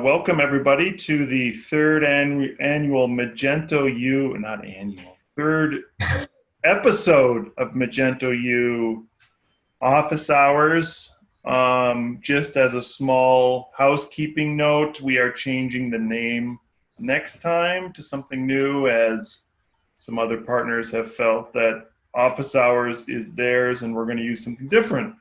Welcome everybody to the third annual third episode of Magento U Office Hours. Just as a small housekeeping note, we are changing the name next time to something new, as some other partners have felt that Office Hours is theirs and we're going to use something different.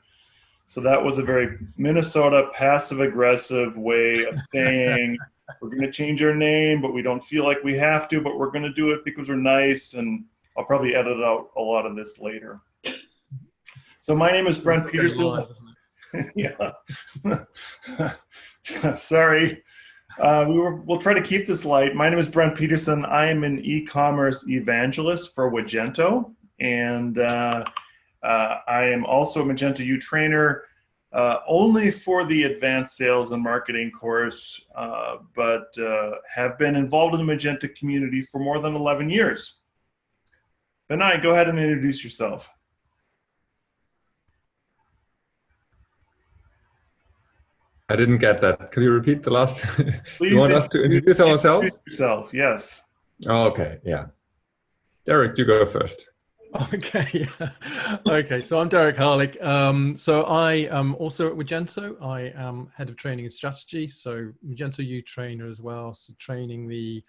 So that was a very Minnesota passive-aggressive way of saying we're going to change our name, but we don't feel like we have to, but we're going to do it because we're nice, and I'll probably edit out a lot of this later. So my name is Brent Peterson. Yeah. Sorry. We'll try to keep this light. My name is Brent Peterson. I am an e-commerce evangelist for Magento, and I am also a Magento U trainer, only for the advanced sales and marketing course, but have been involved in the Magento community for more than 11 years. Vinai, go ahead and introduce yourself. I didn't get that. Could you repeat the last? Please, you want us to introduce ourselves? Introduce yourself, yes. Oh, okay, yeah. Deryck, you go first. Okay. Okay, so I'm Deryck Harlick. So I am also at Magento. I am head of training and strategy, so Magento U trainer as well. So training the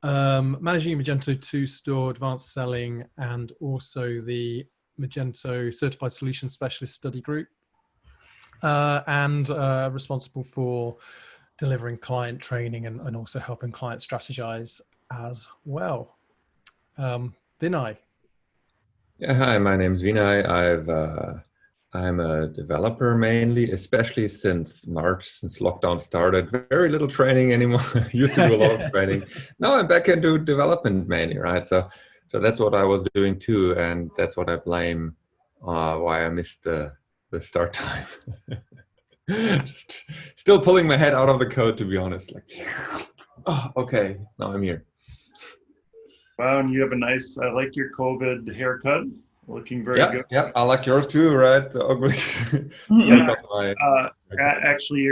managing Magento 2 store, advanced selling, and also the Magento certified solution specialist study group, and responsible for delivering client training and also helping clients strategize as well. Vinai. Yeah, hi, my name's Vinai. I'm a developer mainly, especially since March, since lockdown started. Very little training anymore. Used to do a lot of training. Now I'm back into development mainly, right? So that's what I was doing too, and that's what I blame why I missed the start time. Still pulling my head out of the code, to be honest. Like, oh, okay, now I'm here. Wow, and you have a nice, I like your COVID haircut. Looking very good. Yeah, I like yours too, right? The ugly. Actually,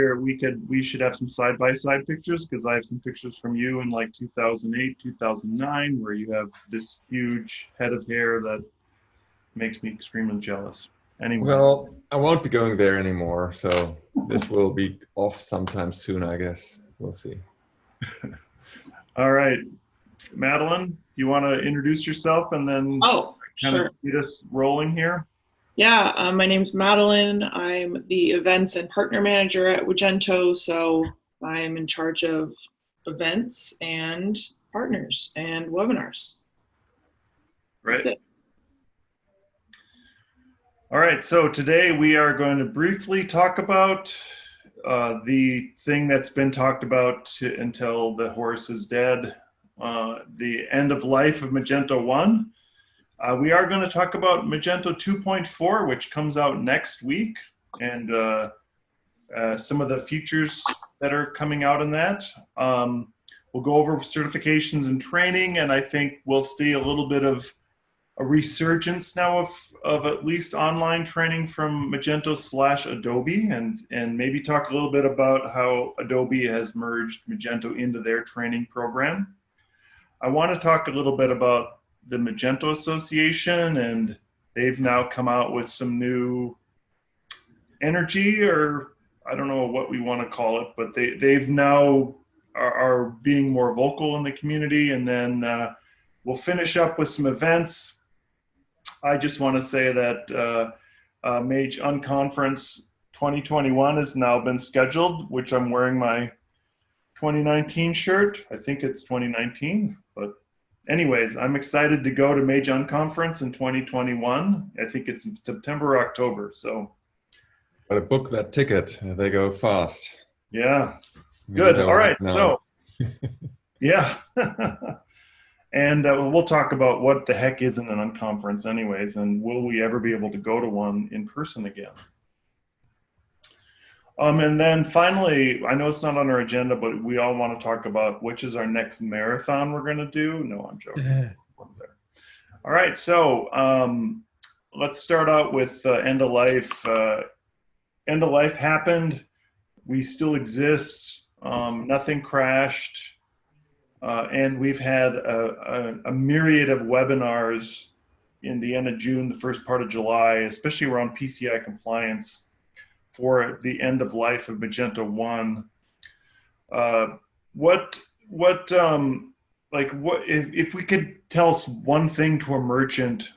we should have some side-by-side pictures, because I have some pictures from you in like 2008, 2009, where you have this huge head of hair that makes me extremely jealous. Anyway. Well, I won't be going there anymore, so this will be off sometime soon, I guess. We'll see. All right. Madeline, you want to introduce yourself and then sure. Get us rolling here? Yeah, my name's Madeline. I'm the events and partner manager at Magento, so I'm in charge of events and partners and webinars. Right. That's it. All right, so today we are going to briefly talk about the thing that's been talked about until the horse is dead, the end of life of Magento 1. We are going to talk about Magento 2.4, which comes out next week, and some of the features that are coming out in that. We'll go over certifications and training, and I think we'll see a little bit of a resurgence now of at least online training from Magento/Adobe, and maybe talk a little bit about how Adobe has merged Magento into their training program. I want to talk a little bit about the Magento Association, and they've now come out with some new energy, or I don't know what we want to call it, but they've now are being more vocal in the community, and then we'll finish up with some events. I just want to say that Mage Unconference 2021 has now been scheduled, which I'm wearing my 2019 shirt. I think it's 2019, but anyways, I'm excited to go to Mage Unconference in 2021. I think it's in September or October, so. Gotta book that ticket. They go fast. Yeah, good. All right, so, yeah. And we'll talk about what the heck is an unconference anyways, and will we ever be able to go to one in person again? And then finally, I know it's not on our agenda, but we all want to talk about which is our next marathon we're going to do. No, I'm joking. All right, so let's start out with end of life. End of life happened. We still exist. Nothing crashed. And we've had a myriad of webinars in the end of June, the first part of July, especially around PCI compliance for the end of life of Magento 1. If we could tell us one thing to a merchant,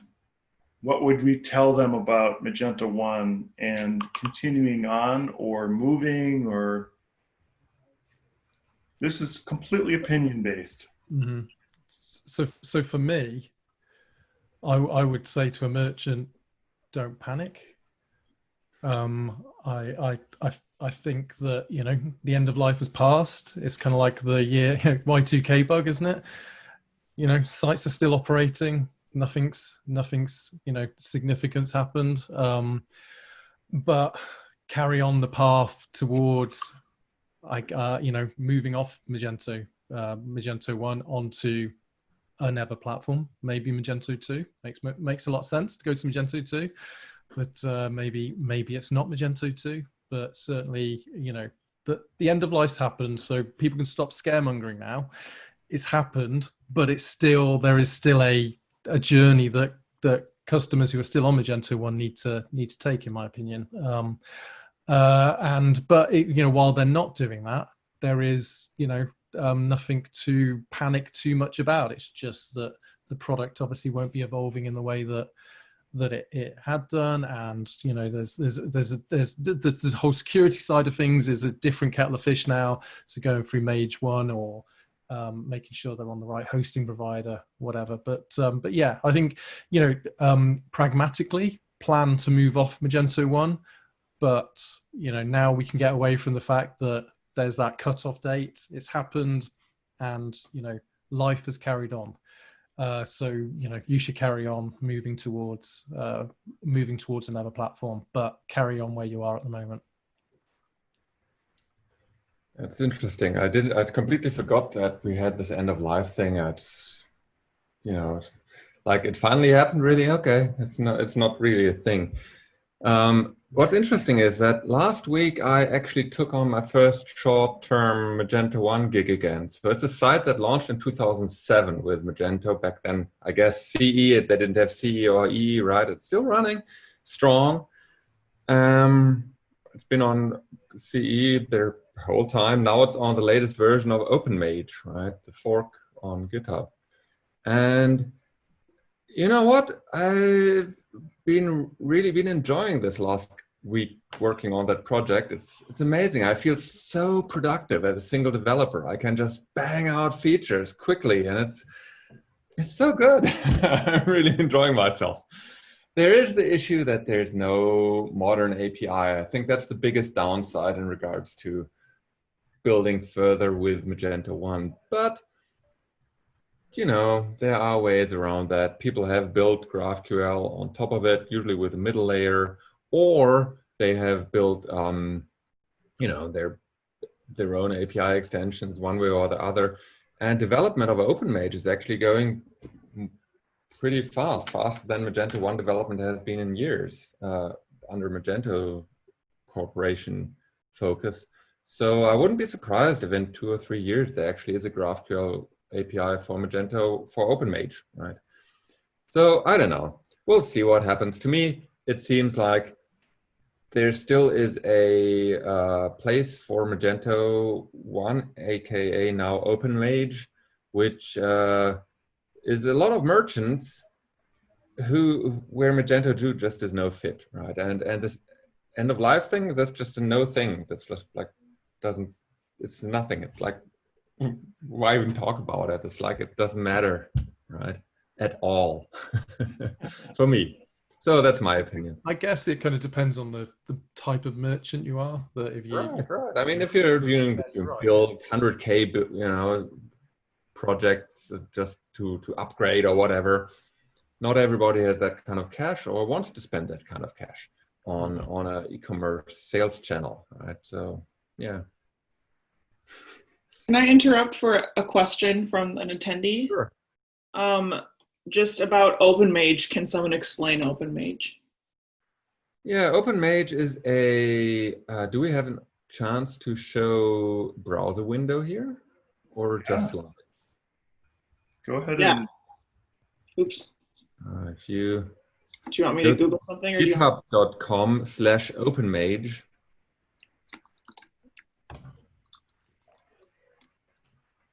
what would we tell them about Magento 1 and continuing on or moving, or this is completely opinion based? Mm-hmm. So for me, I would say to a merchant, don't panic. I think that, you know, the end of life has passed. It's kind of like the year Y2K bug, isn't it? You know, sites are still operating. Nothing's you know, significance happened. But carry on the path towards you know, moving off Magento 1 onto another platform, maybe Magento 2. Makes a lot of sense to go to Magento 2, but maybe it's not Magento 2. But certainly, you know, the end of life's happened, so people can stop scaremongering now. It's happened, but there is still a journey that customers who are still on Magento 1 need to take, in my opinion. But you know, while they're not doing that, there is, you know, nothing to panic too much about. It's just that the product obviously won't be evolving in the way that it had done, and you know, there's the whole security side of things is a different kettle of fish now. So going through Mage 1 or making sure they're on the right hosting provider, whatever. But yeah, I think, you know, pragmatically plan to move off Magento 1. But, you know, now we can get away from the fact that there's that cutoff date. It's happened, and, you know, life has carried on. So, you know, you should carry on moving towards another platform, but carry on where you are at the moment. That's interesting. I completely forgot that we had this end of life thing. It's, you know, like it finally happened. Really, okay. It's not really a thing. What's interesting is that last week I actually took on my first short-term Magento 1 gig again. So it's a site that launched in 2007 with Magento. Back then, I guess CE, they didn't have CE or EE, right? It's still running strong. It's been on CE the whole time. Now it's on the latest version of OpenMage, right? The fork on GitHub. And you know what? I've really been enjoying this last week working on that project. It's amazing. I feel so productive as a single developer. I can just bang out features quickly, and it's so good. I'm really enjoying myself. There is the issue that there's no modern API. I think that's the biggest downside in regards to building further with Magento 1. But you know, there are ways around that. People have built GraphQL on top of it, usually with a middle layer, or they have built, you know, their own API extensions one way or the other. And development of OpenMage is actually going pretty fast, faster than Magento 1 development has been in years under Magento Corporation focus. So I wouldn't be surprised if in 2 or 3 years there actually is a GraphQL API for Magento for OpenMage, right? So I don't know. We'll see what happens. To me, it seems like there still is a place for Magento 1, aka now OpenMage, which is a lot of merchants where Magento 2 just is no fit, right? And this end of life thing, that's just a no thing. That's just like it's nothing. It's like, why even talk about it? It's like it doesn't matter, right? At all for me. So that's my opinion. I guess it kind of depends on the type of merchant you are. That if you right. I mean, if you're doing build 100K, you know, projects just to upgrade or whatever, not everybody has that kind of cash or wants to spend that kind of cash on a e-commerce sales channel, right? So yeah. Can I interrupt for a question from an attendee? Sure. Just about OpenMage. Can someone explain OpenMage? Yeah, OpenMage is a. Do we have a chance to show browser window here, or just slide? Go ahead Yeah. and. Oops. If you Do you want me to Google something, or do you? github.com/openmage.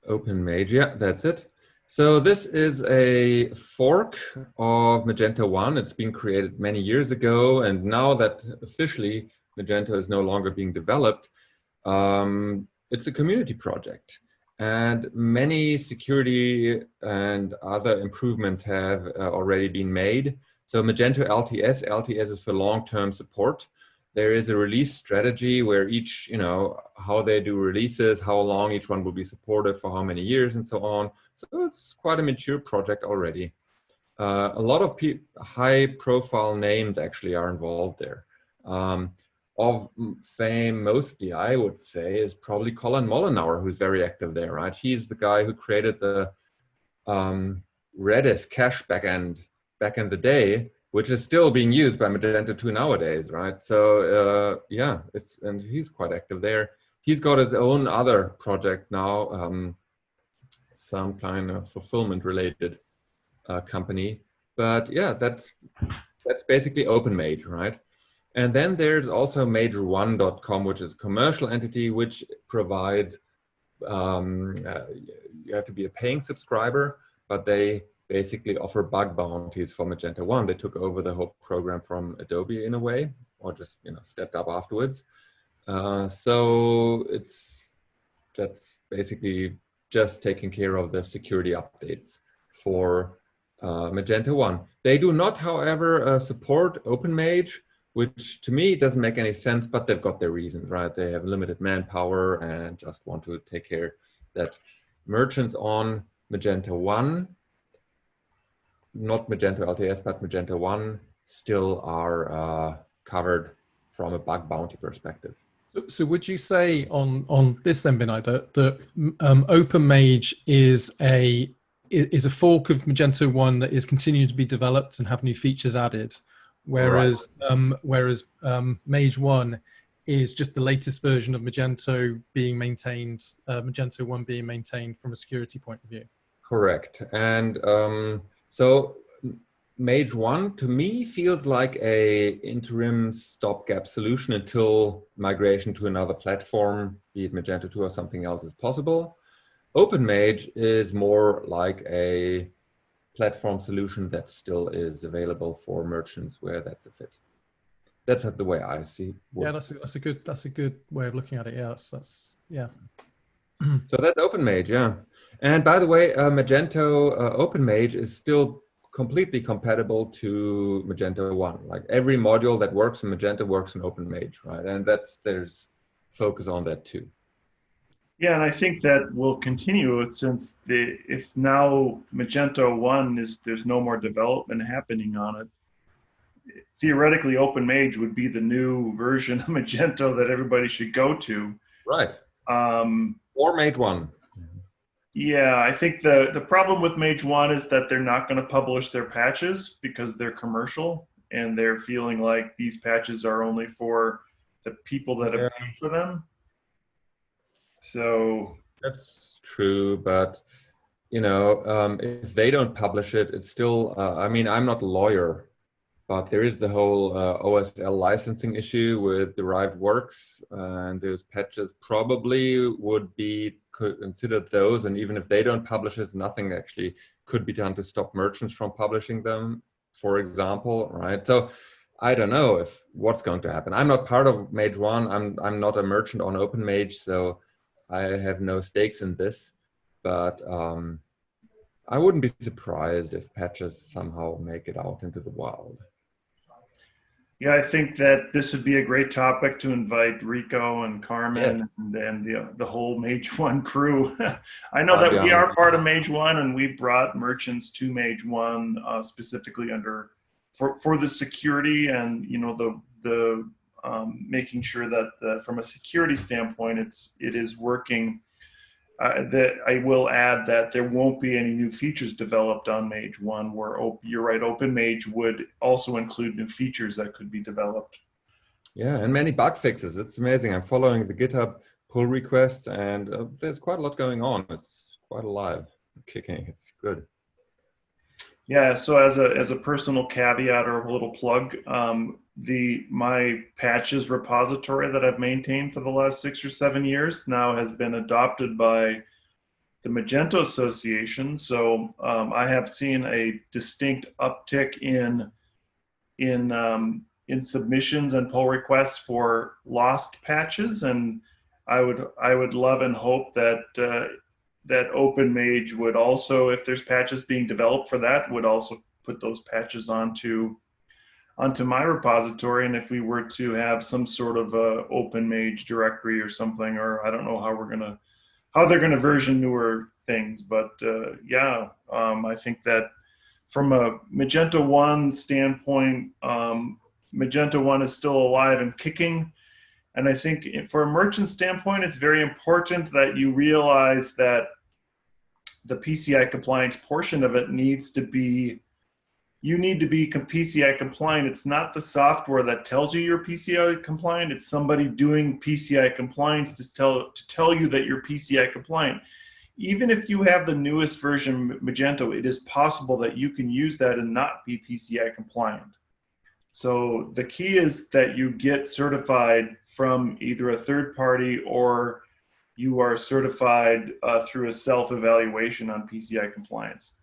OpenMage, yeah, that's it. So this is a fork of Magento 1. It's been created many years ago, and now that officially Magento is no longer being developed, it's a community project. And many security and other improvements have already been made. So Magento LTS is for long-term support. There is a release strategy where each, how they do releases, how long each one will be supported for how many years and so on. So it's quite a mature project already. A lot of high-profile names actually are involved there. Of fame, mostly, I would say, is probably Colin Mollenauer, who's very active there, right? He's the guy who created the Redis cache backend back in the day, which is still being used by Magento 2 nowadays, right? So yeah, and he's quite active there. He's got his own other project now, some kind of fulfillment-related company. But yeah, that's basically OpenMage, right? And then there's also Major1.com, which is a commercial entity which provides, you have to be a paying subscriber, but they basically offer bug bounties for Magento 1. They took over the whole program from Adobe in a way, or just stepped up afterwards. So that's basically just taking care of the security updates for Magento 1. They do not, however, support OpenMage, which to me doesn't make any sense, but they've got their reasons, right? They have limited manpower and just want to take care that merchants on Magento 1, not Magento LTS, but Magento 1, still are covered from a bug bounty perspective. So would you say on this then, Vinai, that OpenMage is a fork of Magento 1 that is continuing to be developed and have new features added, whereas Mage 1 is just the latest version of Magento being maintained, Magento 1 being maintained from a security point of view? Correct. And so Mage 1 to me feels like a interim stopgap solution until migration to another platform, be it Magento 2 or something else, is possible. OpenMage is more like a platform solution that still is available for merchants where that's a fit. That's the way I see it. Yeah, that's a good way of looking at it. Yeah, that's yeah. So that's OpenMage, yeah. And by the way, Magento OpenMage is still completely compatible to Magento 1. Like every module that works in Magento works in OpenMage, right? And there's focus on that too. Yeah, and I think that will continue since if now Magento 1 there's no more development happening on it. Theoretically, OpenMage would be the new version of Magento that everybody should go to. Right. Or Mage 1. Yeah, I think the problem with Mage 1 is that they're not going to publish their patches because they're commercial and they're feeling like these patches are only for the people that have paid for them. So that's true, but if they don't publish it, it's still. I mean, I'm not a lawyer, but there is the whole OSL licensing issue with derived works, and those patches probably would be considered those. And even if they don't publish it, nothing actually could be done to stop merchants from publishing them, for example, right? So I don't know what's going to happen. I'm not part of Mage 1. I'm not a merchant on OpenMage, so I have no stakes in this. But I wouldn't be surprised if patches somehow make it out into the wild. Yeah, I think that this would be a great topic to invite Rico and Carmen and the whole Mage 1 crew. I know that we are part of Mage 1 and we brought merchants to Mage 1 specifically for the security and the making sure that from a security standpoint it is working. That I will add that there won't be any new features developed on Mage 1 where you're right, OpenMage would also include new features that could be developed. Yeah, and many bug fixes. It's amazing. I'm following the GitHub pull requests, and there's quite a lot going on. It's quite alive, kicking. It's good. Yeah, so as a personal caveat or a little plug, my patches repository that I've maintained for the last 6 or 7 years now has been adopted by the Magento Association. So I have seen a distinct uptick in submissions and pull requests for lost patches, and I would love and hope that that OpenMage would also, if there's patches being developed for that, would also put those patches onto my repository. And if we were to have some sort of a OpenMage directory or something, or I don't know how they're gonna version newer things, but I think that from a Magento 1 standpoint, Magento 1 is still alive and kicking. And I think for a merchant standpoint, it's very important that you realize that the PCI compliance portion of it needs to be, you need to be PCI compliant. It's not the software that tells you you're PCI compliant. It's somebody doing PCI compliance to tell you that you're PCI compliant. Even if you have the newest version Magento, it is possible that you can use that and not be PCI compliant. So the key is that you get certified from either a third party or you are certified through a self-evaluation on PCI compliance.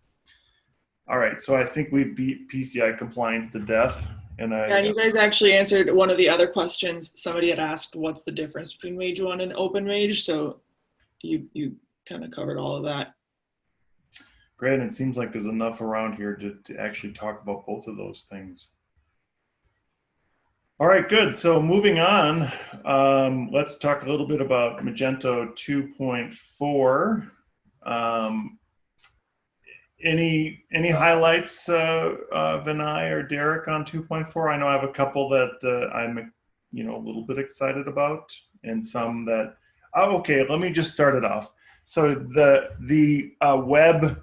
All right, so I think we beat PCI compliance to death. And you guys actually answered one of the other questions. Somebody had asked, what's the difference between Mage 1 and OpenMage? So you kind of covered all of that. Great, and it seems like there's enough around here to actually talk about both of those things. All right, good. So moving on, let's talk a little bit about Magento 2.4. Any highlights, Vinai or Deryck, on 2.4? I know I have a couple that I'm a little bit excited about, and some that. Oh, okay, let me just start it off. So the web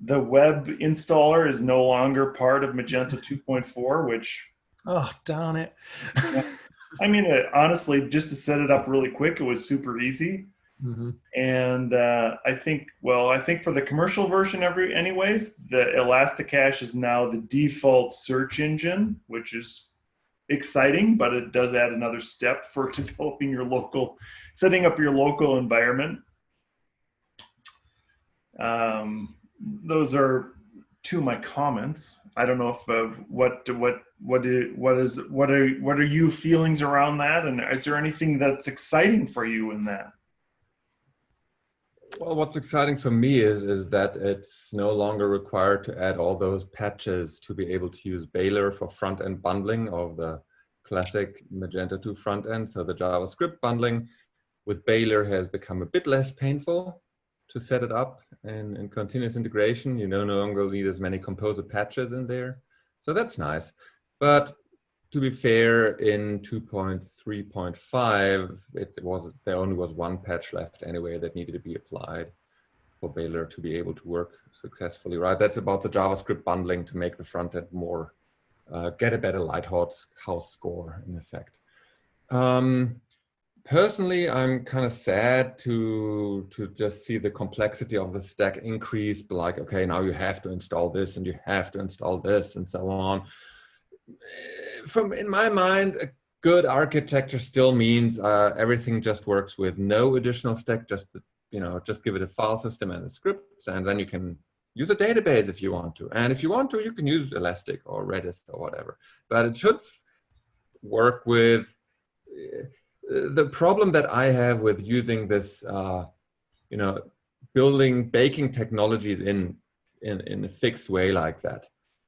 installer is no longer part of Magento 2.4, which. Oh, darn it. I mean, honestly, just to set it up really quick, it was super easy. Mm-hmm. And I think for the commercial version anyways, the Elasticache is now the default search engine, which is exciting, but it does add another step for developing setting up your local environment. Those are two of my comments. I don't know if what are you feelings around that, and is there anything that's exciting for you in that? Well, what's exciting for me is that it's no longer required to add all those patches to be able to use Baylor for front-end bundling of the classic Magento 2 front-end. So the JavaScript bundling with Baylor has become a bit less painful to set it up in continuous integration. You no longer need as many composer patches in there. So that's nice. But to be fair, in 2.3.5, there only was one patch left anyway that needed to be applied for Baylor to be able to work successfully, right? That's about the JavaScript bundling to make the front end more, get a better lighthouse score in effect. Personally, I'm kind of sad to just see the complexity of the stack increase, like, okay, now you have to install this and you have to install this and so on. In my mind, a good architecture still means everything just works with no additional stack, just give it a file system and the scripts, and then you can use a database if you want to. And if you want to, you can use Elastic or Redis or whatever. But it should work with the problem that I have with using this, baking technologies in a fixed way like that,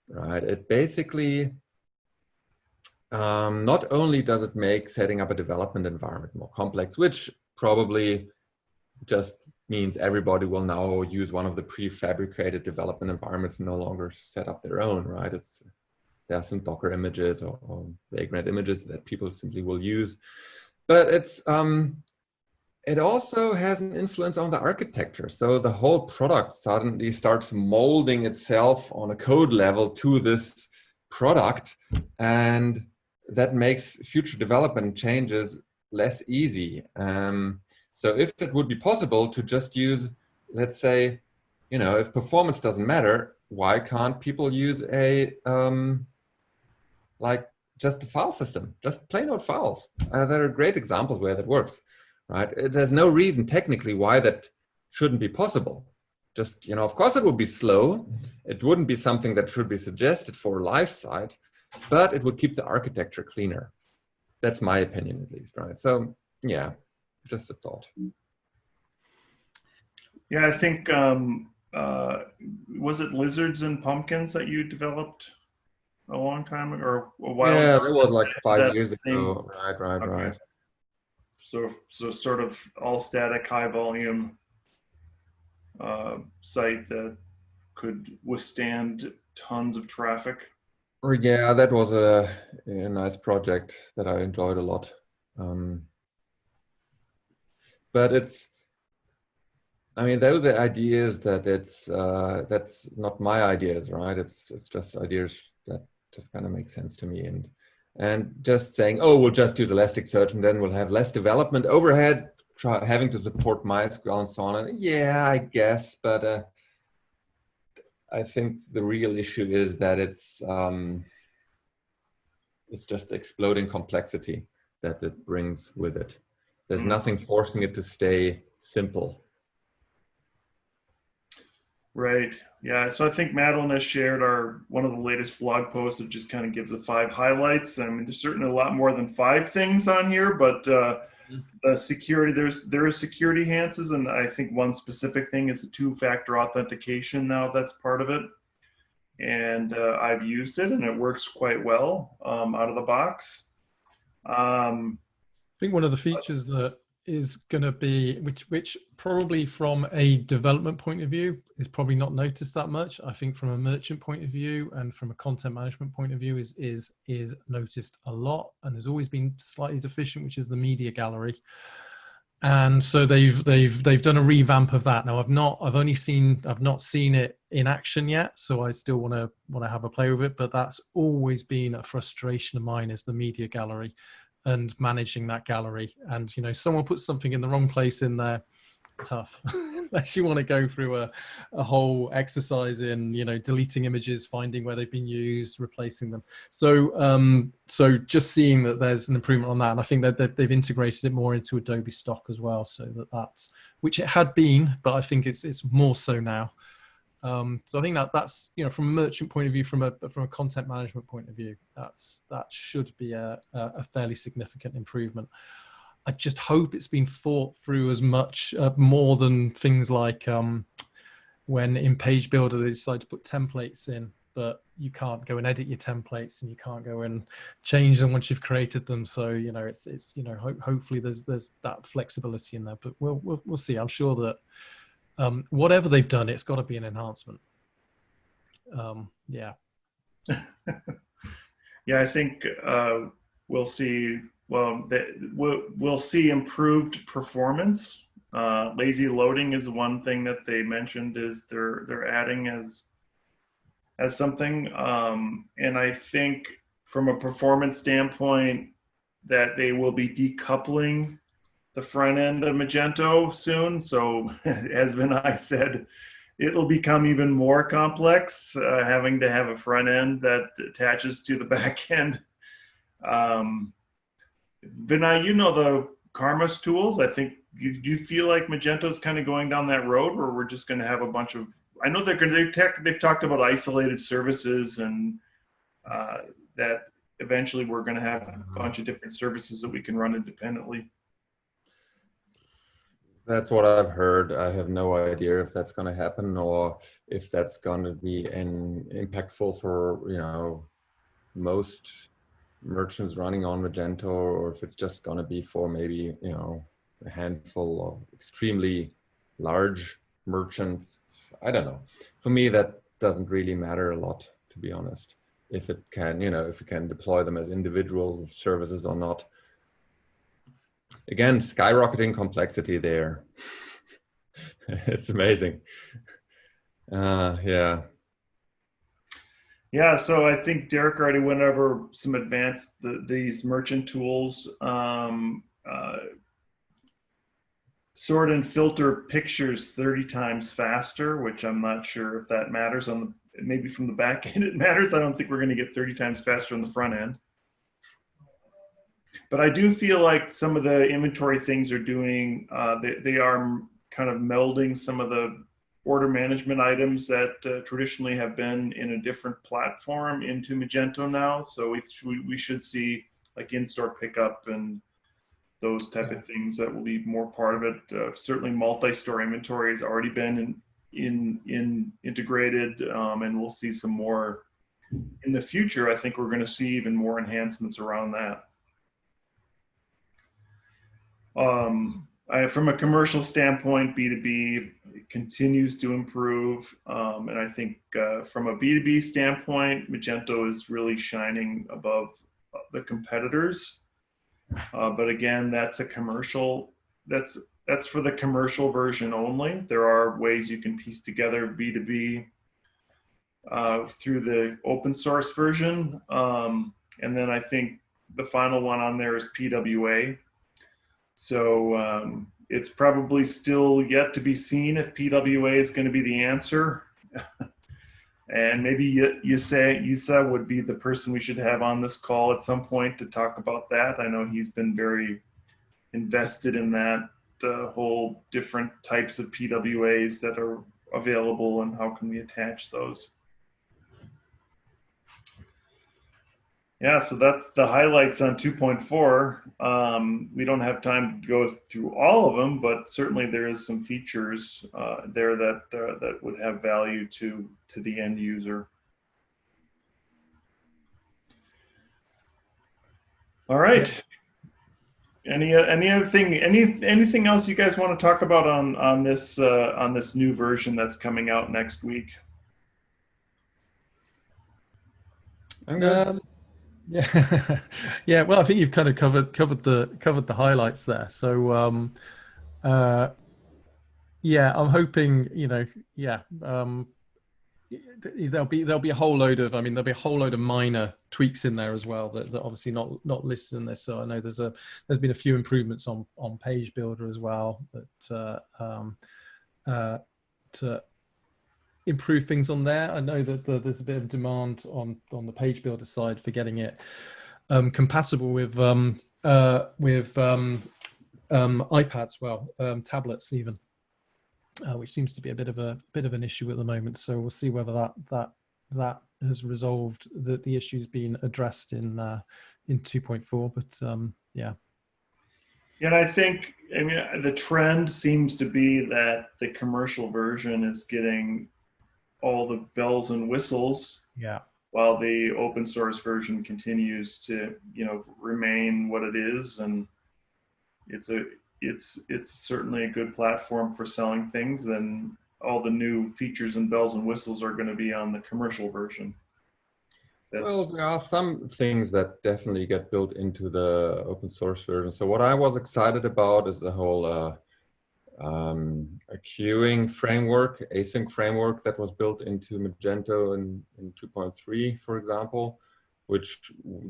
right? It basically, not only does it make setting up a development environment more complex, which probably just means everybody will now use one of the prefabricated development environments and no longer set up their own, right? There are some Docker images or Vagrant images that people simply will use. But it also has an influence on the architecture. So the whole product suddenly starts molding itself on a code level to this product. And that makes future development changes less easy. So if it would be possible to just use, let's say, if performance doesn't matter, why can't people use a like just a file system, just plain old files? There are great examples where that works, right? There's no reason technically why that shouldn't be possible. Just, of course it would be slow. It wouldn't be something that should be suggested for a live site, but it would keep the architecture cleaner. That's my opinion, at least, right? So, yeah, just a thought. Yeah, I think, was it Lizards and Pumpkins that you developed a long time ago, or a while ago? Yeah, that was like 5 That years same- ago. Right. Okay. So sort of all static, high volume site that could withstand tons of traffic. Yeah, that was a nice project that I enjoyed a lot. But those are ideas that that's not my ideas, right? It's just ideas that just kind of make sense to me. And just saying, oh, we'll just use Elasticsearch and then we'll have less development overhead, having to support MySQL and so on. And yeah, I guess, but I think the real issue is that it's just the exploding complexity that it brings with it. There's nothing forcing it to stay simple. Right. Yeah. So I think Madeline has shared one of the latest blog posts that just kind of gives the 5 highlights. I mean, there's certainly a lot more than 5 things on here, but the security, there are security enhances, and I think one specific thing is the 2-factor authentication now that's part of it. And I've used it and it works quite well out of the box. I think one of the features that is going to be, which probably from a development point of view is probably not noticed that much. I think from a merchant point of view and from a content management point of view is noticed a lot and has always been slightly deficient, which is the media gallery. And so they've done a revamp of that. Now I've not seen it in action yet, so I still want to have a play with it. But that's always been a frustration of mine, is the media gallery and managing that gallery. And someone puts something in the wrong place in there, tough. Unless you want to go through a whole exercise in deleting images, finding where they've been used, replacing them. So just seeing that there's an improvement on that, and I think that they've integrated it more into Adobe Stock as well, so that's which it had been, but I think it's more so now. So I think that's from a merchant point of view, from a content management point of view, that should be a fairly significant improvement. I just hope it's been thought through as much more than things like when in Page Builder they decide to put templates in, but you can't go and edit your templates and you can't go and change them once you've created them. So it's hopefully there's that flexibility in there, but we'll see. I'm sure that whatever they've done, it's got to be an enhancement. Yeah. Yeah, I think we'll see. Well, we'll see improved performance. Lazy loading is one thing that they mentioned is they're adding as something. And I think from a performance standpoint that they will be decoupling the front end of Magento soon. So as Vinai said, it'll become even more complex having to have a front end that attaches to the back end. Vinai, the Karma's tools. I think you feel like Magento's kind of going down that road, or we're just going to have a bunch of. I know they've talked about isolated services and that eventually we're going to have a bunch of different services that we can run independently. That's what I've heard. I have no idea if that's going to happen or if that's going to be impactful for most merchants running on Magento, or if it's just going to be for maybe a handful of extremely large merchants. I don't know. For me, that doesn't really matter a lot, to be honest. If it can, if you can deploy them as individual services or not. Again, skyrocketing complexity there. It's amazing. Yeah. Yeah, so I think Deryck already went over some advanced these merchant tools. Sort and filter pictures 30 times faster, which I'm not sure if that matters on the, maybe from the back end it matters. I don't think we're going to get 30 times faster on the front end. But I do feel like some of the inventory things are doing, they are kind of melding some of the order management items that traditionally have been in a different platform into Magento now. So we should see like in-store pickup and those type of things that will be more part of it. Certainly multi-store inventory has already been in integrated, and we'll see some more in the future. I think we're going to see even more enhancements around that. From a commercial standpoint, B2B continues to improve. And I think from a B2B standpoint, Magento is really shining above the competitors. But again, that's a commercial, that's for the commercial version only. There are ways you can piece together B2B through the open source version. And then I think the final one on there is PWA. So it's probably still yet to be seen if PWA is going to be the answer. And maybe Isa would be the person we should have on this call at some point to talk about that. I know he's been very invested in that whole different types of PWAs that are available and how can we attach those. Yeah, so that's the highlights on 2.4. We don't have time to go through all of them, but certainly there is some features there that would have value to the end user. All right. Yeah. Any other thing? Anything else you guys want to talk about on this new version that's coming out next week? I'm good. Yeah, yeah. Well, I think you've kind of covered the highlights there. So, yeah, I'm hoping, yeah, there'll be a whole load of, there'll be a whole load of minor tweaks in there as well that obviously not listed in this. So I know there's been a few improvements on Page Builder as well that to improve things on there. I know that there's a bit of demand on the Page Builder side for getting it compatible with iPads, well, tablets even, which seems to be a bit of an issue at the moment. So we'll see whether that has resolved, the issue's been addressed in 2.4. But yeah. And I think, the trend seems to be that the commercial version is getting all the bells and whistles. Yeah. While the open source version continues to, remain what it is, and it's certainly a good platform for selling things. Then all the new features and bells and whistles are going to be on the commercial version. Well, there are some things that definitely get built into the open source version. So what I was excited about is the whole a queuing framework, async framework that was built into Magento in 2.3, for example, which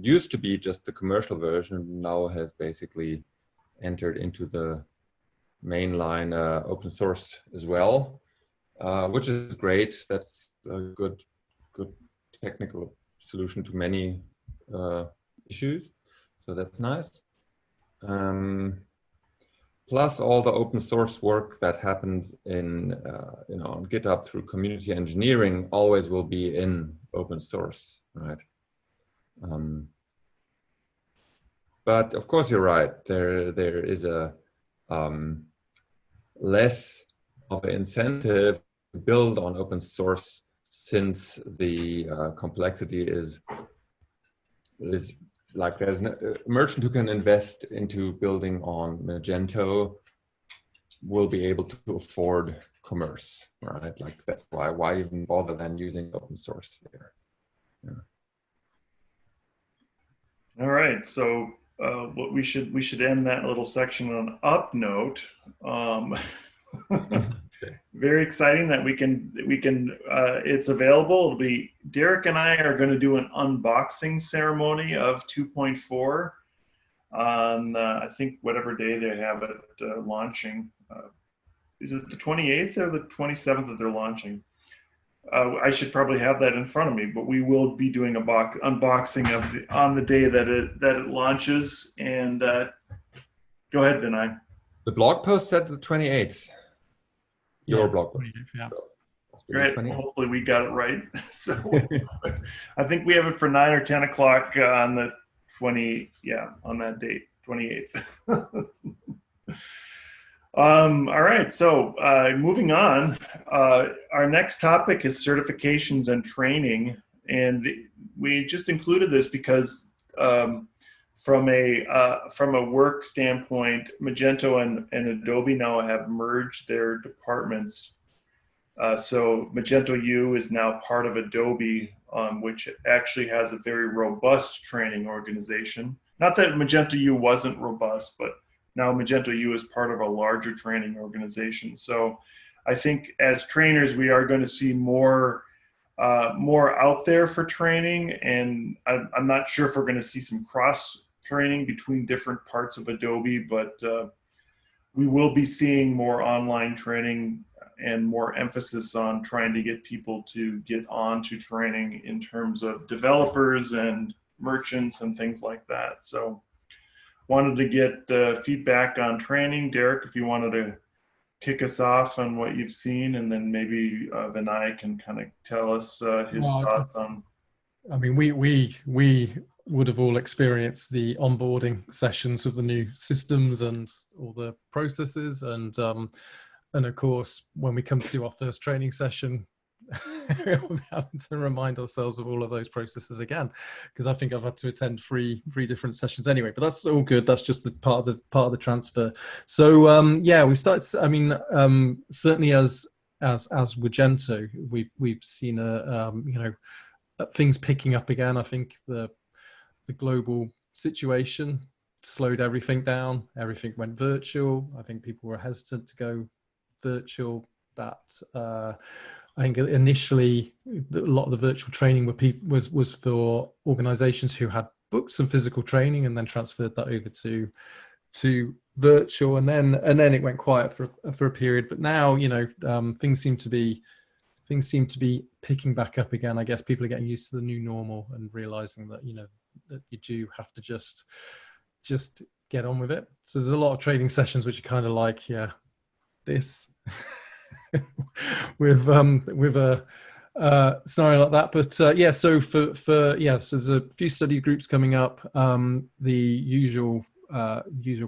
used to be just the commercial version, now has basically entered into the mainline open source as well, which is great. That's a good technical solution to many issues. So that's nice. Plus all the open source work that happens in on GitHub through community engineering always will be in open source, right? But of course you're right. There is a less of an incentive to build on open source, since the complexity is like there's a merchant who can invest into building on Magento will be able to afford commerce, right? Like that's why even bother than using open source there. Yeah. All right, so what we should end that little section on an up note. Very exciting that we can it's available. It'll be Deryck and I are going to do an unboxing ceremony of 2.4 on I think whatever day they have it launching. Is it the 28th or the 27th that they're launching? I should probably have that in front of me, but we will be doing a unboxing of on the day that it launches. And go ahead, Vinai. The blog post said the 28th. Your blog post. Yeah. Great. Hopefully we got it right. So I think we have it for 9 or 10 o'clock on the on that date, 28th. All right, so moving on, our next topic is certifications and training, and we just included this because from a work standpoint, Magento and Adobe now have merged their departments. So Magento U is now part of Adobe, which actually has a very robust training organization. Not that Magento U wasn't robust, but now Magento U is part of a larger training organization. So I think as trainers, we are going to see more out there for training. And I'm not sure if we're going to see some cross training between different parts of Adobe, but we will be seeing more online training and more emphasis on trying to get people to get on to training in terms of developers and merchants and things like that. So wanted to get feedback on training. Deryck, if you wanted to kick us off on what you've seen, and then maybe Vinai can kind of tell us his thoughts on. I mean, we would have all experienced the onboarding sessions of the new systems and all the processes, and of course, when we come to do our first training session, we're having to remind ourselves of all of those processes again, because I think I've had to attend three different sessions anyway. But that's all good. That's just the part of the transfer. So yeah, we started. I mean, certainly as Magento, we've seen things picking up again. I think the global situation slowed everything down. Everything went virtual. I think people were hesitant to go virtual. That I think initially a lot of the virtual training was for organizations who had booked some physical training and then transferred that over to virtual, and then it went quiet for a period. But now, things seem to be picking back up again. I guess people are getting used to the new normal and realizing that that you do have to just get on with it. So there's a lot of training sessions which are kind of like, this with a scenario like that. But so so there's a few study groups coming up. The usual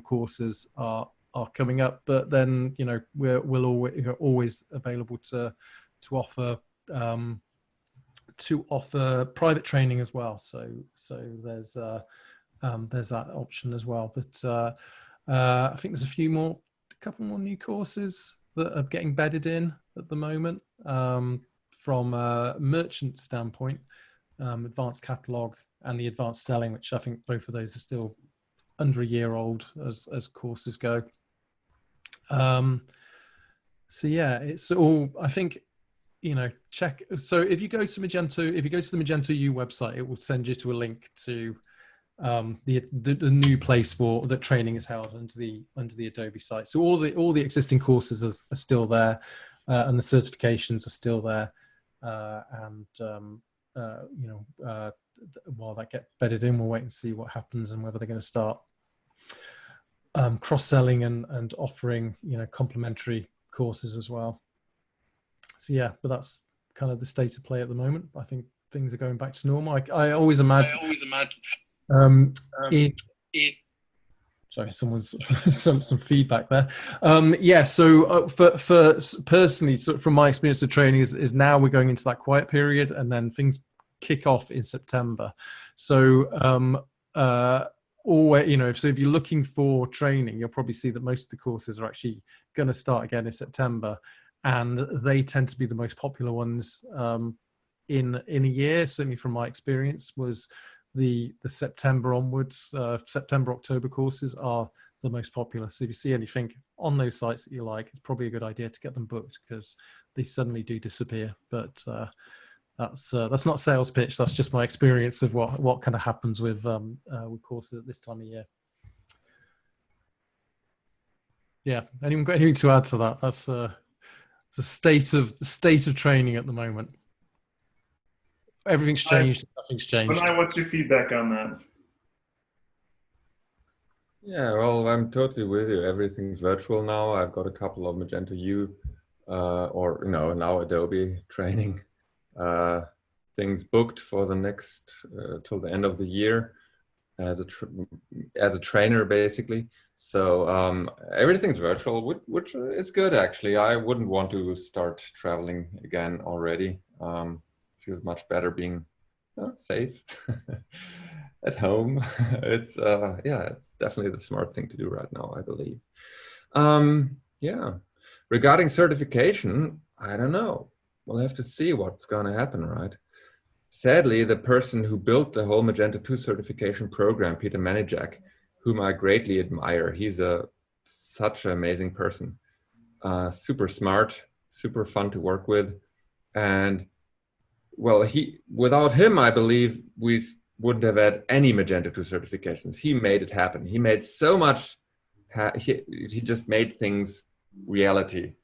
courses are coming up, but then we're always available to offer private training as well. So there's that option as well. But I think there's a couple more new courses that are getting bedded in at the moment. From a merchant standpoint, advanced catalog and the advanced selling, which I think both of those are still under a year old as courses go. So yeah, it's all, I think, check. So if you go to the Magento U website, it will send you to a link to the new place for that training is held under the Adobe site. So all the existing courses are still there, and the certifications are still there. While that gets bedded in, we'll wait and see what happens and whether they're going to start cross-selling and offering complementary courses as well. So yeah, but that's kind of the state of play at the moment. I think things are going back to normal. I always imagine. Sorry, someone's some feedback there. So for personally, so from my experience of training, is now we're going into that quiet period, and then things kick off in September. So so if you're looking for training, you'll probably see that most of the courses are actually going to start again in September, and they tend to be the most popular ones in a year. Certainly from my experience, was the September onwards, September, October courses are the most popular. So if you see anything on those sites that you like, it's probably a good idea to get them booked, because they suddenly do disappear. But that's not sales pitch. That's just my experience of what kind of happens with courses at this time of year. Yeah. Anyone got anything to add to that? That's the state of training at the moment. Everything's changed. Nothing's changed. Vinai, what's your feedback on that? Yeah, well, I'm totally with you. Everything's virtual now. I've got a couple of Magento U or now Adobe training things booked for the next till the end of the year as a trainer, basically. So everything's virtual, which is good, actually. I wouldn't want to start traveling again already. Feels much better being safe at home. It's it's definitely the smart thing to do right now, I believe. Yeah, regarding certification, I don't know. We'll have to see what's going to happen, right? Sadly, the person who built the whole Magento 2 certification program, Peter Manijak, whom I greatly admire, he's such an amazing person, super smart, super fun to work with, and well, without him, I believe we wouldn't have had any Magento 2 certifications. He made it happen. He made so much. He just made things reality.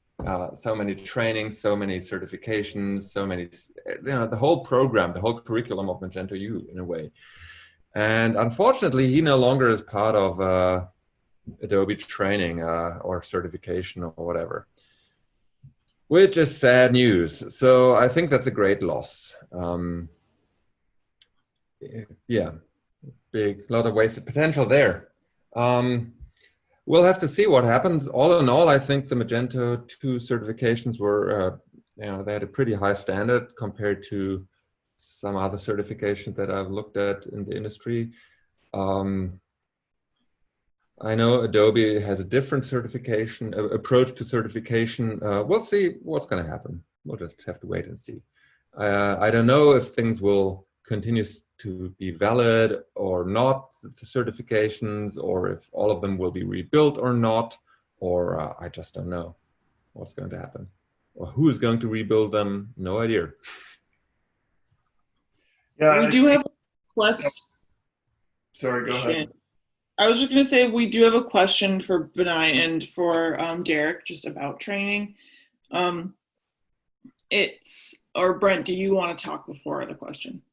So many trainings, so many certifications, so many, the whole program, the whole curriculum of Magento U in a way. And unfortunately, he no longer is part of Adobe training or certification or whatever, which is sad news. So I think that's a great loss. Yeah, lot of wasted potential there. We'll have to see what happens. All in all, I think the Magento 2 certifications were, they had a pretty high standard compared to some other certifications that I've looked at in the industry. I know Adobe has a different certification approach to certification. We'll see what's going to happen. We'll just have to wait and see. I don't know if things will continue to be valid or not, the certifications, or if all of them will be rebuilt or not, or I just don't know what's going to happen. Or who is going to rebuild them? No idea. Yeah, we do have a question. Sorry, go ahead. I was just going to say, we do have a question for Vinai and for Deryck, just about training. Or Brent, do you want to talk before the question?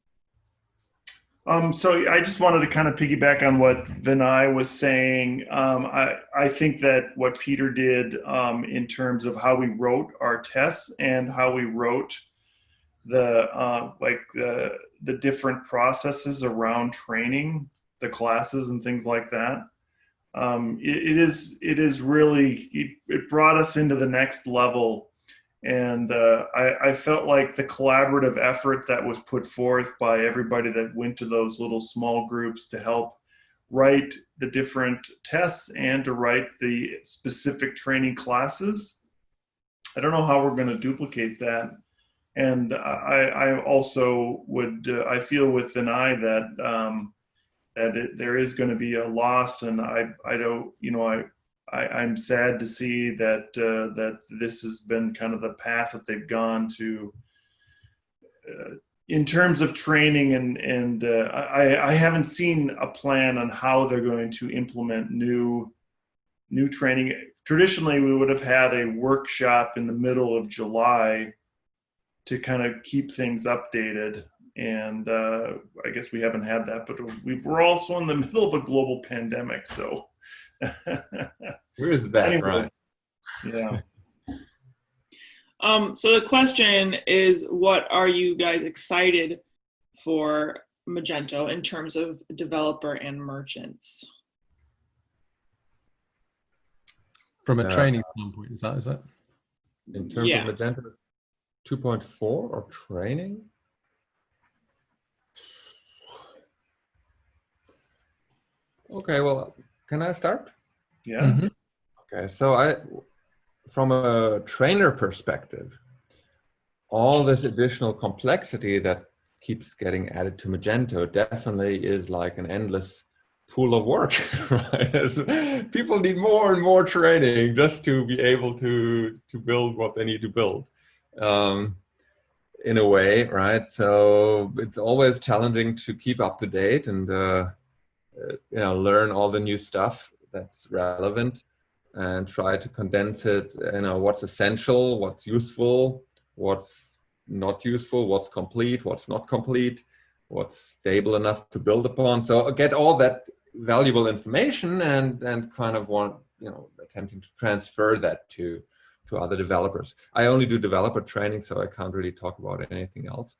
So I just wanted to kind of piggyback on what Vinai was saying. I think that what Peter did in terms of how we wrote our tests and how we wrote the different processes around training, the classes and things like that. It is really, it brought us into the next level. And I felt like the collaborative effort that was put forth by everybody that went to those little small groups to help write the different tests and to write the specific training classes. I don't know how we're going to duplicate that. And I also would, I feel with Vinai that there is going to be a loss, and I'm sad to see that that this has been kind of the path that they've gone to in terms of training, and I haven't seen a plan on how they're going to implement new training. Traditionally, we would have had a workshop in the middle of July to kind of keep things updated. And I guess we haven't had that, but we're also in the middle of a global pandemic, so. Where is that, anyways, right? Yeah. So the question is, what are you guys excited for Magento in terms of developer and merchants? From a training standpoint, is that? In terms of Magento 2.4 or training? Okay, well, can I start? Yeah. Mm-hmm. Okay, so from a trainer perspective, all this additional complexity that keeps getting added to Magento definitely is like an endless pool of work, right? People need more and more training just to be able to build what they need to build. In a way, right? So it's always challenging to keep up to date and learn all the new stuff that's relevant and try to condense it. What's essential, what's useful, what's not useful, what's complete, what's not complete, what's stable enough to build upon. So get all that valuable information and kind of attempting to transfer that to other developers. I only do developer training, so I can't really talk about anything else.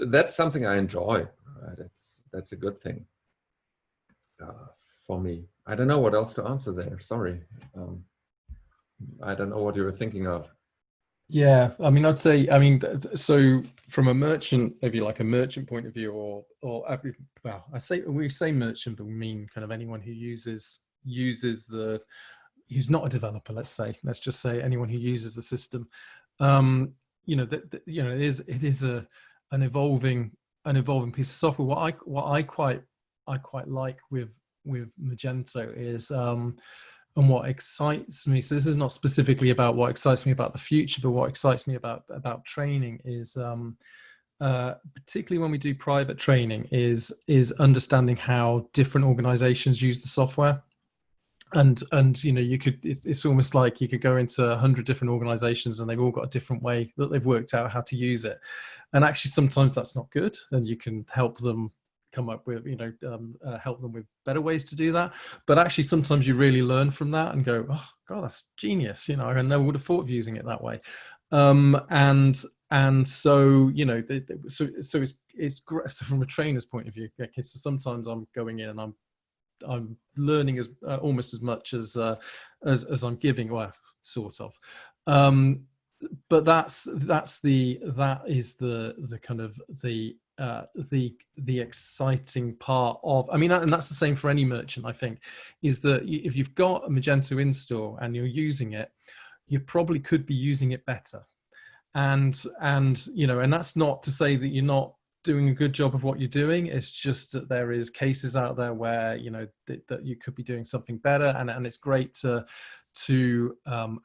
That's something I enjoy. Right? That's a good thing for me. I don't know what else to answer there. Sorry. I don't know what you were thinking of. Yeah, I mean, I'd say, so from a merchant, if you like, a merchant point of view, we say merchant, but we mean kind of anyone who uses who's not a developer. Let's just say anyone who uses the system. It is an evolving piece of software. What I quite like with Magento is and what excites me, so this is not specifically about what excites me about the future, but what excites me about training is particularly when we do private training is understanding how different organizations use the software. And it's almost like you could go into 100 different organizations and they've all got a different way that they've worked out how to use it. And actually sometimes that's not good, and you can help them come up with help them with better ways to do that. But actually sometimes you really learn from that and go, oh god, that's genius, I never would have thought of using it that way. And so so it's great. So from a trainer's point of view, okay, so sometimes I'm going in and I'm learning as almost as much as I'm giving, well, sort of. But that is the kind of the exciting part of, and that's the same for any merchant, I think, is that if you've got a Magento install and you're using it, you probably could be using it better. And that's not to say that you're not doing a good job of what you're doing. It's just that there is cases out there where that you could be doing something better, and it's great to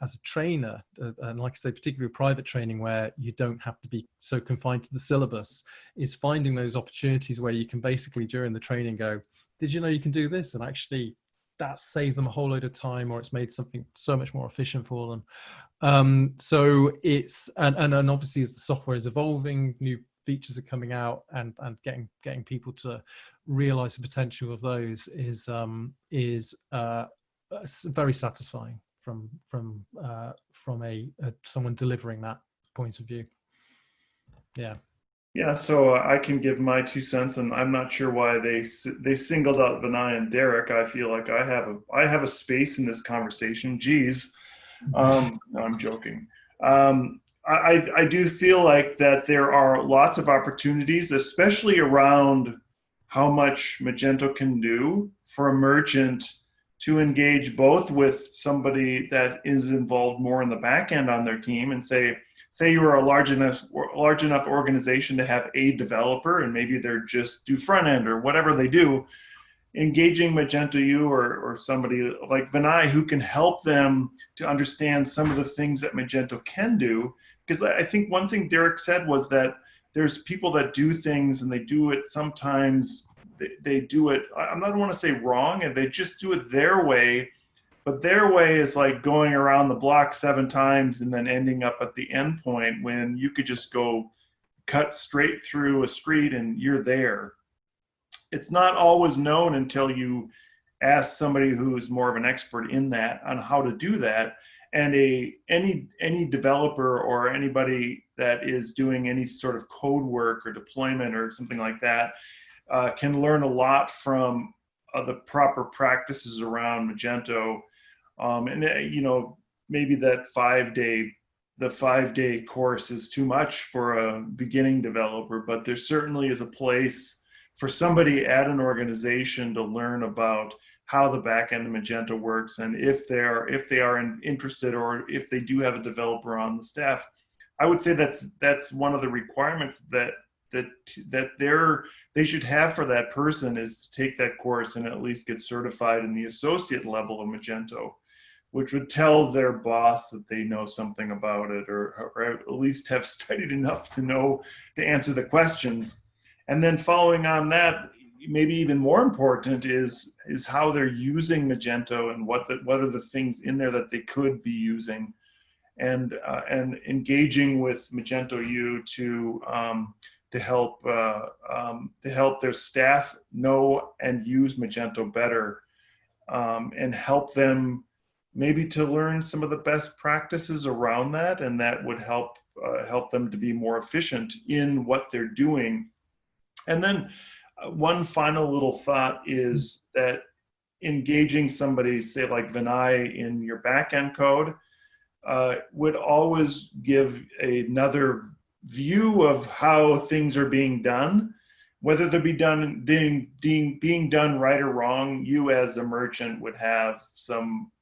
as a trainer, and like I say, particularly private training where you don't have to be so confined to the syllabus, is finding those opportunities where you can basically during the training go, did you know you can do this? And actually that saves them a whole load of time, or it's made something so much more efficient for them. So it's and obviously as the software is evolving, new features are coming out, and getting people to realize the potential of those is very satisfying from someone delivering that point of view. Yeah, so I can give my 2 cents, and I'm not sure why they singled out Vinai and Deryck. I feel like I have a space in this conversation. Geez, no, I'm joking. I do feel like that there are lots of opportunities, especially around how much Magento can do for a merchant to engage both with somebody that is involved more in the back end on their team, and say you are a large enough organization to have a developer, and maybe they're just do front end or whatever they do, engaging Magento U or somebody like Vinai who can help them to understand some of the things that Magento can do. Because I think one thing Deryck said was that there's people that do things and they do it sometimes, they do it, I don't want to say wrong, and they just do it their way, but their way is like going around the block 7 times and then ending up at the end point when you could just go cut straight through a street and you're there. It's not always known until you ask somebody who's more of an expert in that on how to do that. And any developer or anybody that is doing any sort of code work or deployment or something like that can learn a lot from the proper practices around Magento. Maybe that 5-day course is too much for a beginning developer, but there certainly is a place for somebody at an organization to learn about how the back end of Magento works, and if they are interested, or if they do have a developer on the staff. I would say that's one of the requirements that they should have for that person is to take that course and at least get certified in the associate level of Magento, which would tell their boss that they know something about it, or at least have studied enough to answer the questions. And then following on that, maybe even more important is how they're using Magento and what are the things in there that they could be using, and engaging with Magento U to help their staff know and use Magento better, and help them maybe to learn some of the best practices around that, and that would help them to be more efficient in what they're doing. And then one final little thought is that engaging somebody, say like Vinai, in your backend code would always give another view of how things are being done, whether they're being done right or wrong. You as a merchant would have some,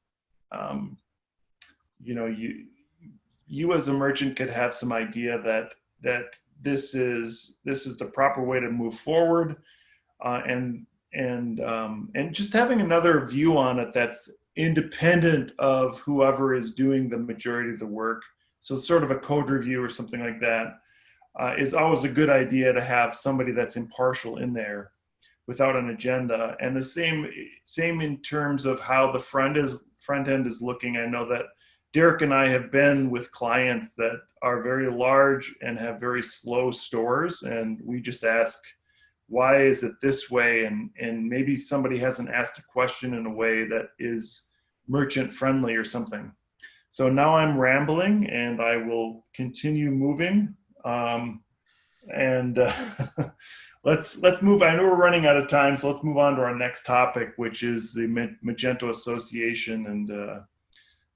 you as a merchant could have some idea that this is the proper way to move forward, and just having another view on it that's independent of whoever is doing the majority of the work. So sort of a code review or something like that is always a good idea, to have somebody that's impartial in there without an agenda. And the same in terms of how the front end is looking. I know that Deryck and I have been with clients that are very large and have very slow stores, and we just ask, why is it this way? And maybe somebody hasn't asked a question in a way that is merchant friendly or something. So now I'm rambling, and I will continue moving. Let's move. I know we're running out of time, so let's move on to our next topic, which is the Magento Association, and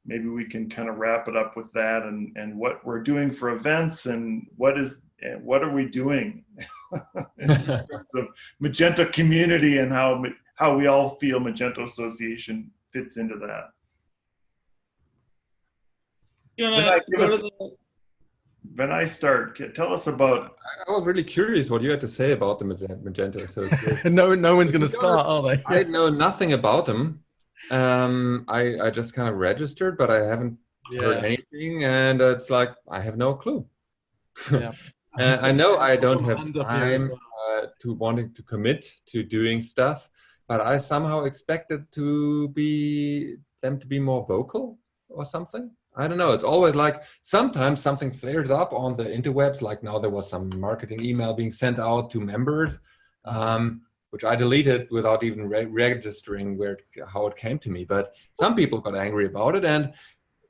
maybe we can kind of wrap it up with that, and what we're doing for events, and what are we doing in terms of Magento community, and how we all feel Magento Association fits into that. When I start, tell us about. I was really curious what you had to say about the Magento Association. No one's going to start, are they? I know nothing about them. I just kind of registered, but I haven't heard anything, and it's like I have no clue. Yeah. I know I don't have time to wanting to commit to doing stuff, but I somehow expected them to be more vocal or something. I don't know. It's always like sometimes something flares up on the interwebs. Like now there was some marketing email being sent out to members, which I deleted without even registering how it came to me. But some people got angry about it, and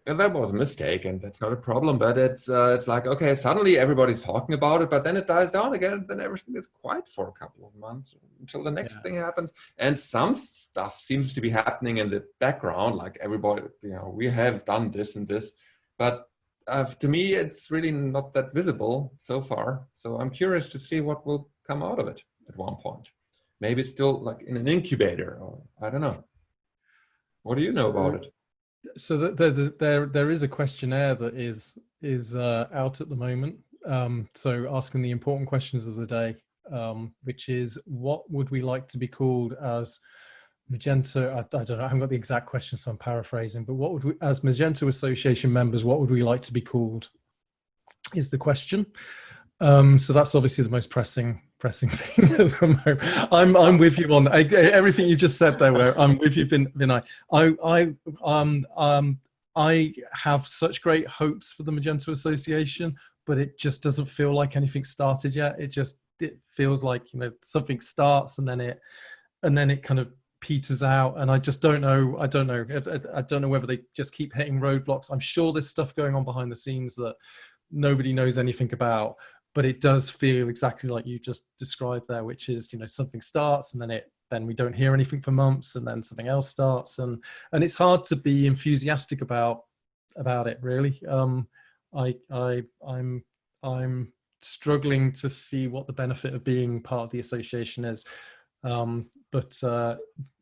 that was a mistake, and that's not a problem. But it's like, okay, suddenly everybody's talking about it, but then it dies down again, and then everything is quiet for a couple of months until the next thing happens. And some stuff seems to be happening in the background, like everybody, we have done this and this, but to me, it's really not that visible so far. So I'm curious to see what will come out of it at one point. Maybe it's still like in an incubator, or I don't know. What do you know about it? So there is a questionnaire that is out at the moment. So asking the important questions of the day, which is, what would we like to be called as Magento? I don't know. I haven't got the exact question, so I'm paraphrasing. But what would we, as Magento Association members, what would we like to be called? Is the question. So that's obviously the most pressing thing at the moment. I'm with you on everything you just said there. Where I'm with you, Vinai. I have such great hopes for the Magento Association, but it just doesn't feel like anything started yet. It feels like something starts and then it kind of peters out, and I just don't know. I don't know whether they just keep hitting roadblocks. I'm sure there's stuff going on behind the scenes that nobody knows anything about. But it does feel exactly like you just described there, which is, something starts and then we don't hear anything for months, and then something else starts, and it's hard to be enthusiastic about it, really. I'm struggling to see what the benefit of being part of the association is. But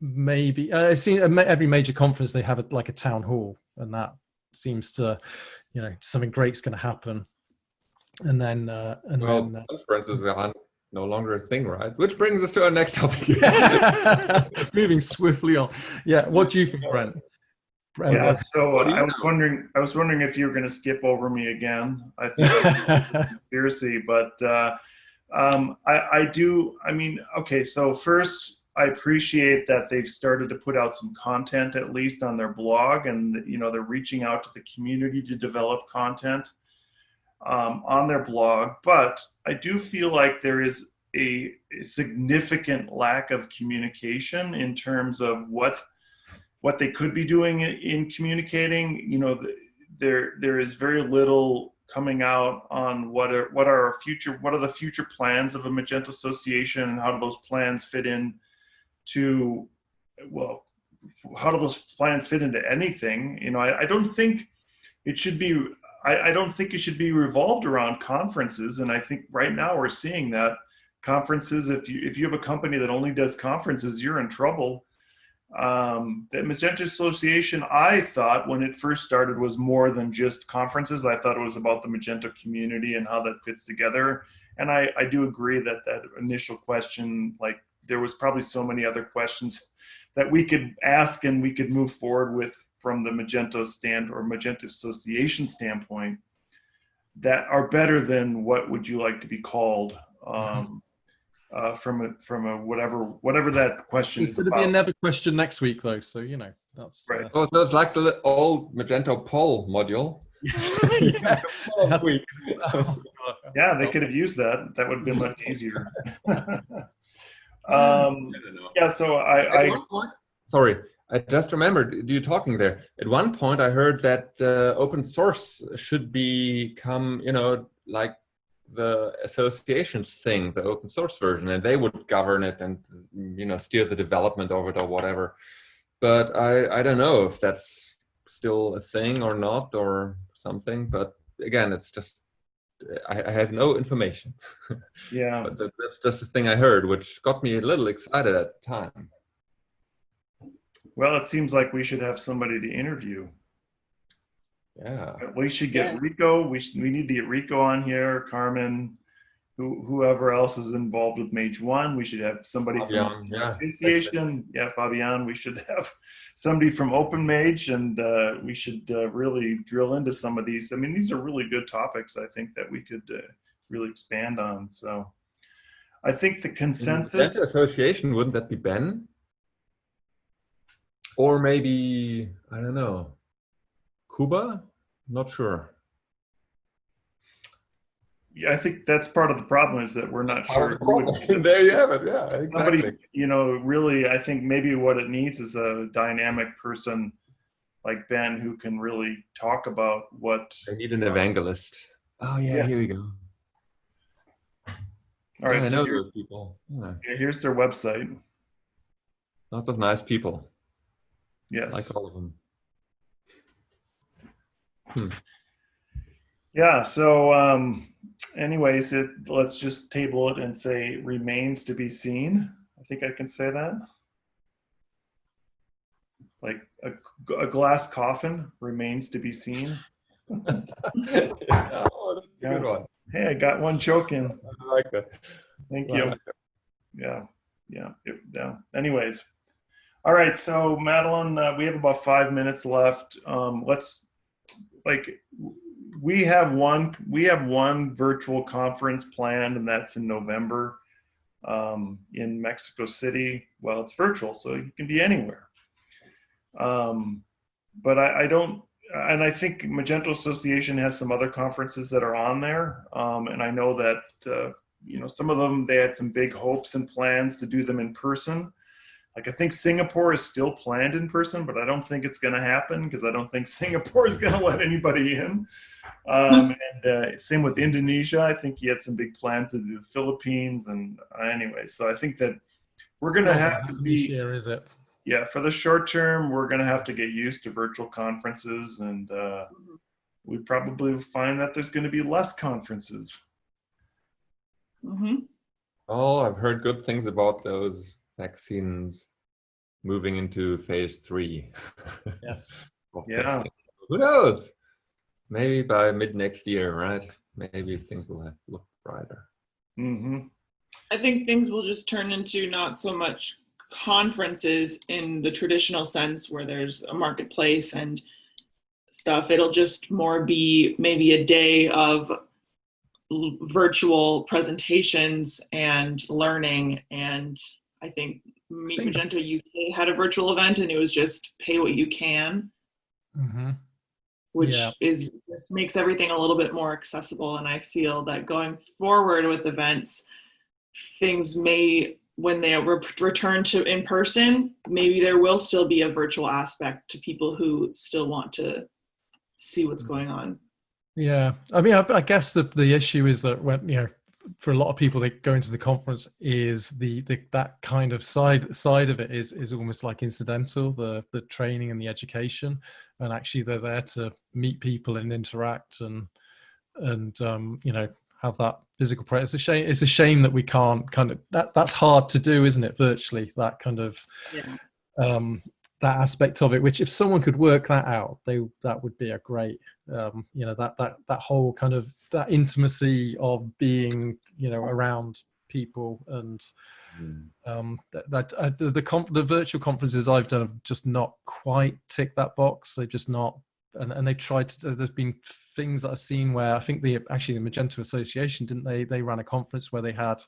maybe I've seen every major conference they have like a town hall, and that seems to, something great's going to happen. and then conferences are no longer a thing, right? Which brings us to our next topic. moving swiftly on. Yeah, what do you think, Brent? Yeah, so What do you I was wondering if you were going to skip over me again. I think it's a conspiracy, but I do. I mean, okay. So first, I appreciate that they've started to put out some content, at least on their blog, and they're reaching out to the community to develop content on their blog. But I do feel like there is a significant lack of communication in terms of what they could be doing in communicating. There is very little coming out on what are the future plans of a Magento association, and how do those plans fit in to, well, how do those plans fit into anything? I don't think it should be. I don't think it should be revolved around conferences, and I think right now we're seeing that conferences. If you have a company that only does conferences, you're in trouble. The Magento Association, I thought when it first started, was more than just conferences. I thought it was about the Magento community and how that fits together. And I do agree that initial question, like, there was probably so many other questions that we could ask and we could move forward with from the Magento Magento Association standpoint, that are better than what would you like to be called. From a whatever that question is about. It's going to be another question next week, though, so that's right. So it's like the old Magento poll module. Yeah, they could have used that. That would have been much easier. Yeah, so at one point, sorry, I just remembered you talking there. At one point, I heard that open source should become, like the associations thing, the open source version, and they would govern it and steer the development over it or whatever. But I don't know if that's still a thing or not or something. But again, it's just I have no information. Yeah, but that's just the thing I heard, which got me a little excited at the time. Well, it seems like we should have somebody to interview. Yeah, we should get Rico. We need to get Rico on here, Carmen, whoever else is involved with Mage One. We should have somebody from the association. Yeah, Fabian. We should have somebody from Open Mage, and we should really drill into some of these. I mean, these are really good topics. I think that we could really expand on. So, I think the consensus. The association, wouldn't that be Ben? Or maybe, I don't know, Kuba? Not sure. Yeah, I think that's part of the problem, is that we're not sure. There you have it. Yeah, exactly. Somebody, really, I think maybe what it needs is a dynamic person like Ben who can really talk about what. I need an evangelist. Oh yeah, here we go. All right, I know those people. Yeah. Here's their website. Lots of nice people. Yes. Like all of them. Yeah, so anyways, let's just table it and say remains to be seen. I think I can say that. Like a glass coffin remains to be seen. Oh, that's a good one. Hey, I got one choking. I like that. Thank you. Yeah. Anyways. All right, so Madeline, we have about 5 minutes left. We have one virtual conference planned, and that's in November in Mexico City. Well, it's virtual, so you can be anywhere. But I don't, and I think Magento Association has some other conferences that are on there, and I know that some of them, they had some big hopes and plans to do them in person. Like, I think Singapore is still planned in person, but I don't think it's going to happen because I don't think Singapore is going to let anybody in. And same with Indonesia. I think he had some big plans to do the Philippines. And anyway, so I think that we're going to have to be. Is it? Yeah, for the short term, we're going to have to get used to virtual conferences, and we probably find that there's going to be less conferences. Mm-hmm. Oh, I've heard good things about those vaccines moving into phase 3. Yes. Yeah. Who knows? Maybe by mid next year, right? maybe things will look brighter. Mm-hmm. I think things will just turn into not so much conferences in the traditional sense where there's a marketplace and stuff. It'll just more be maybe a day of virtual presentations and learning. And I think Magento UK had a virtual event, and it was just pay what you can, which just makes everything a little bit more accessible. And I feel that going forward with events, things may, when they return to in person, maybe there will still be a virtual aspect to people who still want to see what's going on. Yeah, I mean, I guess the issue is that when, you know, for a lot of people that go into the conference, is the that kind of side of it is almost like incidental, the training and the education, and actually they're there to meet people and interact and you know, have that physical presence. It's a shame that we can't kind of, that's hard to do, isn't it, virtually, that kind of that aspect of it, which if someone could work that out, that would be a great you know, that whole kind of that intimacy of being, you know, around people. And the virtual conferences I've done have just not quite ticked that box. They've just not, and they've tried to, there's been things that I've seen where I think the Magento Association, didn't they ran a conference where they had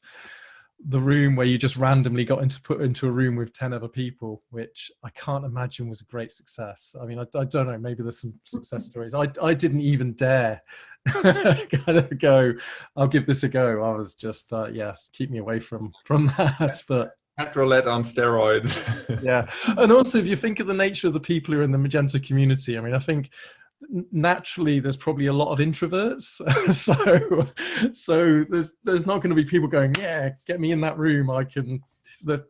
the room where you just randomly got put into a room with 10 other people, which I can't imagine was a great success. I mean, I don't know, maybe there's some success stories. I didn't even dare kind of go, I'll give this a go. I was just, keep me away from that. But Petrolette on steroids. yeah. And also, if you think of the nature of the people who are in the Magento community, I mean, I think naturally there's probably a lot of introverts, so there's not going to be people going, yeah, get me in that room, I can,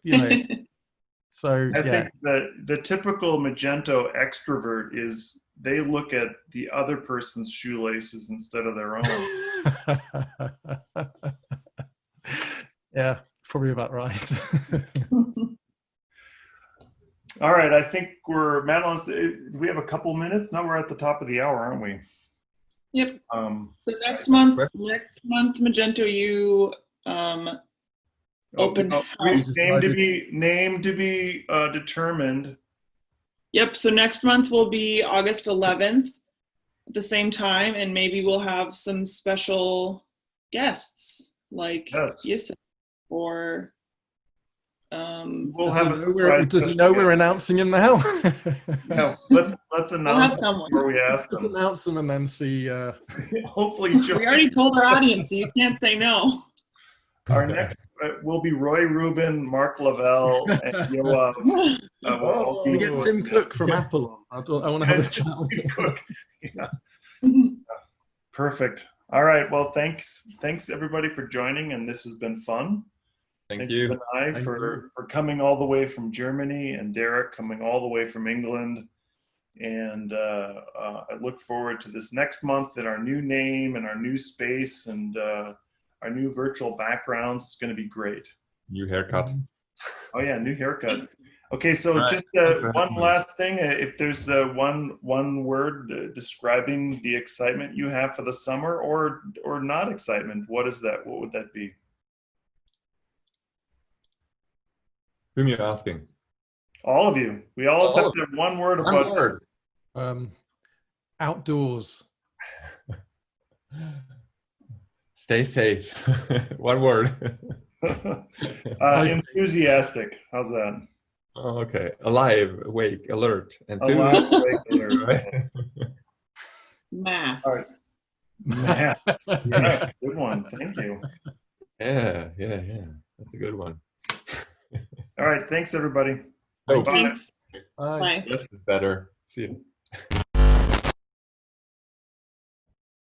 you know. So I think the typical Magento extrovert is they look at the other person's shoelaces instead of their own. Yeah, probably about right. All right, I think Madeline, we have a couple minutes. Now we're at the top of the hour, aren't we? Yep. So next month, Magento U open house. Name to be determined. Yep. So next month will be August 11th at the same time, and maybe we'll have some special guests like Yusuf or. We'll have does he know we're announcing him now? No, let's announce before we ask them. Let's announce them and then see. Hopefully, we already told our audience, so you can't say no. Our next will be Roy Rubin, Mark Lavelle, and Yoav. We get Tim Cook from Apple. I want to have a chat with him. Cook. Perfect. All right. Well, thanks everybody for joining, and this has been fun. Thank you, Vinai, for coming all the way from Germany, and Deryck coming all the way from England. And I look forward to this next month and our new name and our new space and our new virtual backgrounds. It's going to be great. New haircut. Oh yeah, new haircut. Okay, so just one last thing. If there's one word describing the excitement you have for the summer, or not excitement, what is that? What would that be? Whom are you asking? All of you. We all have to have one word about word. Outdoors. Stay safe. One word. Enthusiastic. How's that? Oh, okay. Alive, awake, alert, alive, awake, alert. Right? Masks. All right. Masks. Yeah, good one. Thank you. Yeah. That's a good one. All right. Thanks, everybody. Oh, Thanks. Bye. This is better. See you.